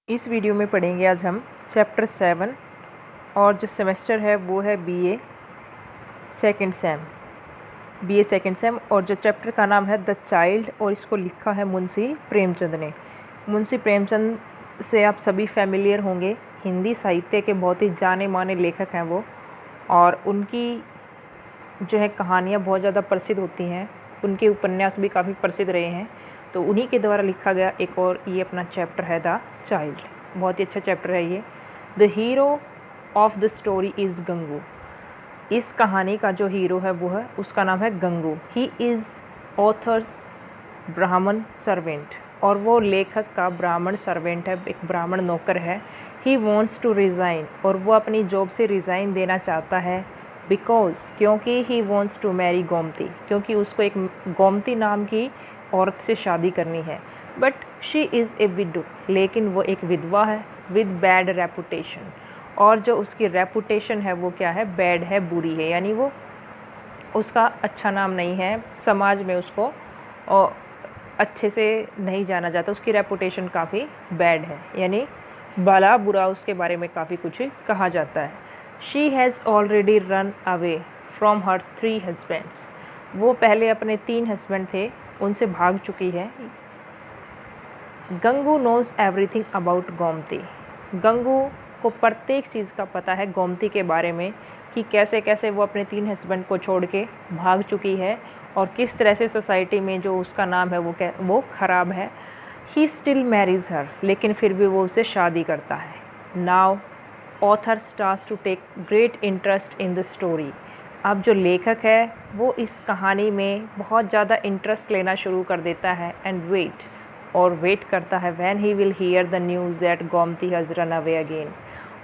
इस वीडियो में पढ़ेंगे आज हम चैप्टर 7 और जो सेमेस्टर है वो है बीए सेकंड सेम और जो चैप्टर का नाम है द चाइल्ड और इसको लिखा है मुंशी प्रेमचंद ने। मुंशी प्रेमचंद से आप सभी फैमिलियर होंगे, हिंदी साहित्य के बहुत ही जाने माने लेखक हैं वो, और उनकी जो है कहानियाँ बहुत ज़्यादा प्रसिद्ध होती हैं, उनके उपन्यास भी काफ़ी प्रसिद्ध रहे हैं। तो उन्हीं के द्वारा लिखा गया एक और ये अपना चैप्टर है द चाइल्ड। बहुत ही अच्छा चैप्टर है ये। The hero of the story is Gangu. इस कहानी का जो हीरो है वो है, उसका नाम है गंगू। ही इज़ ऑथर्स ब्राह्मण सर्वेंट, और वो लेखक का ब्राह्मण सर्वेंट है, एक ब्राह्मण नौकर है। ही वॉन्ट्स टू रिज़ाइन, और वो अपनी जॉब से रिज़ाइन देना चाहता है। बिकॉज, क्योंकि he wants to marry Gomti, क्योंकि उसको एक गोमती नाम की औरत से शादी करनी है। But she is a window, लेकिन वो एक विधवा है विद बैड रेपुटेशन, और जो उसकी रेपुटेशन है वो क्या है, बैड है, बुरी है, यानी वो उसका अच्छा नाम नहीं है, समाज में उसको अच्छे से नहीं जाना जाता, उसकी रेपुटेशन काफ़ी बैड है, यानी भला बुरा उसके बारे में काफ़ी कुछ कहा जाता है। She has already run away from her 3 husbands, वो पहले अपने 3 हस्बैंड थे उनसे भाग चुकी है। Gangu knows everything about Gomti, Gangu को प्रत्येक चीज़ का पता है गोमती के बारे में, कि कैसे कैसे वो अपने 3 हस्बैंड को छोड़ के भाग चुकी है और किस तरह से सोसाइटी में जो उसका नाम है वो ख़राब है। ही स्टिल मैरीज हर, लेकिन फिर भी वो उसे शादी करता है। Now author starts to take great interest in the story. अब जो लेखक है वो इस कहानी में बहुत ज़्यादा इंटरेस्ट लेना शुरू कर देता है। एंड वेट करता है when he will hear the news that Gomti has run away again,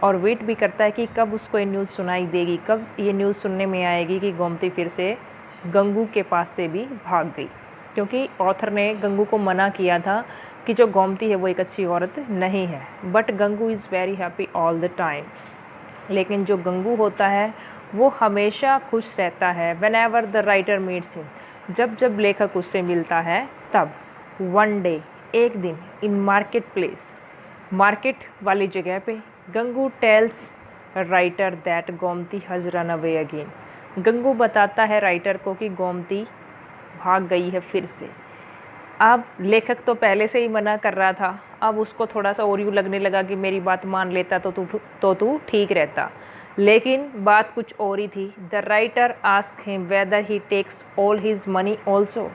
और वेट भी करता है कि कब उसको ये न्यूज़ सुनाई देगी, कब ये न्यूज़ सुनने में आएगी कि गोमती फिर से गंगू के पास से भी भाग गई। क्योंकि ऑथर ने गंगू को मना किया था कि जो गोमती है वो एक अच्छी औरत नहीं है। But Gangu is very happy all the time, लेकिन जो गंगू होता है वो हमेशा खुश रहता है। When ever the writer meets him, जब जब लेखक उससे मिलता है तब। वन डे, एक दिन, इन मार्केट प्लेस, मार्केट वाली जगह पे, Gangu tells writer that Gomti has run away again. Gangu बताता है राइटर को कि गोमती भाग गई है फिर से। अब लेखक तो पहले से ही मना कर रहा था, अब उसको थोड़ा सा और यूँ लगने लगा कि मेरी बात मान लेता तो तू ठीक रहता, लेकिन बात कुछ और ही थी। The writer ask him whether he takes all his money also.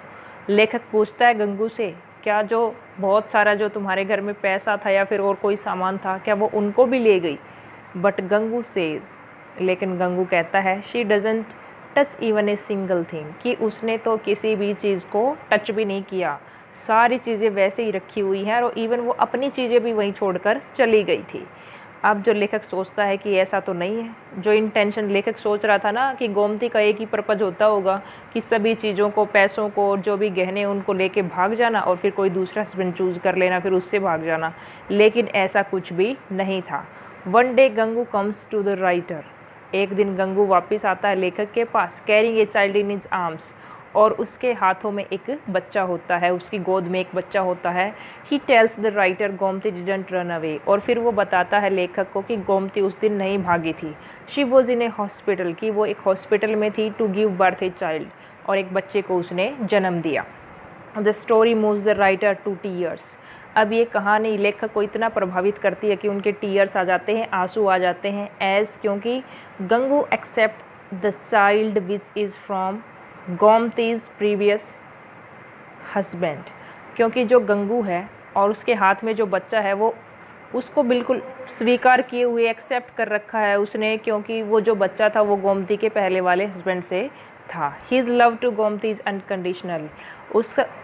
लेखक पूछता है गंगू से, क्या जो बहुत सारा जो तुम्हारे घर में पैसा था या फिर और कोई सामान था, क्या वो उनको भी ले गई? बट गंगू सेज, लेकिन गंगू कहता है, she doesn't touch even a single thing, कि उसने तो किसी भी चीज़ को टच भी नहीं किया, सारी चीज़ें वैसे ही रखी हुई हैं, और इवन वो अपनी चीज़ें भी वहीं छोड़कर चली गई थी। अब जो लेखक सोचता है कि ऐसा तो नहीं है, जो इंटेंशन लेखक सोच रहा था ना कि गोमती का एक ही पर्पज़ होता होगा कि सभी चीज़ों को, पैसों को, जो भी गहने उनको लेके भाग जाना और फिर कोई दूसरा हस्बैंड चूज़ कर लेना, फिर उससे भाग जाना, लेकिन ऐसा कुछ भी नहीं था। One day Gangu comes to the writer, एक दिन गंगू वापस आता है लेखक के पास, carrying a child in his arms, और उसके हाथों में एक बच्चा होता है, उसकी गोद में एक बच्चा होता है। He tells the writer Gomti didn't run away, और फिर वो बताता है लेखक को कि गोमती उस दिन नहीं भागी थी। She was in a hospital, कि वो एक हॉस्पिटल में थी, to give birth a child, और एक बच्चे को उसने जन्म दिया। The story moves the writer to tears. अब ये कहानी लेखक को इतना प्रभावित करती है कि उनके टीयर्स आ जाते हैं, आंसू आ जाते हैं। एज, क्योंकि Gangu accept the child which is from Gomti's previous husband, क्योंकि जो गंगू है और उसके हाथ में जो बच्चा है वो उसको बिल्कुल स्वीकार किए हुए एक्सेप्ट कर रखा है उसने, क्योंकि वो जो बच्चा था वो गोमती के पहले वाले हस्बैंड से था। His love to Gomti is unconditional,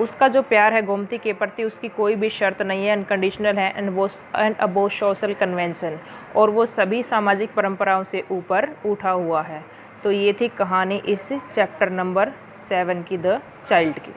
उसका जो प्यार है गोमती के प्रति उसकी कोई भी शर्त नहीं है, अनकंडीशनल है। एंड अबोव सोशल कन्वेंशन, और वो सभी सामाजिक परंपराओं से ऊपर उठा हुआ है। तो ये थी कहानी इस चैप्टर नंबर 7 की, द चाइल्ड की।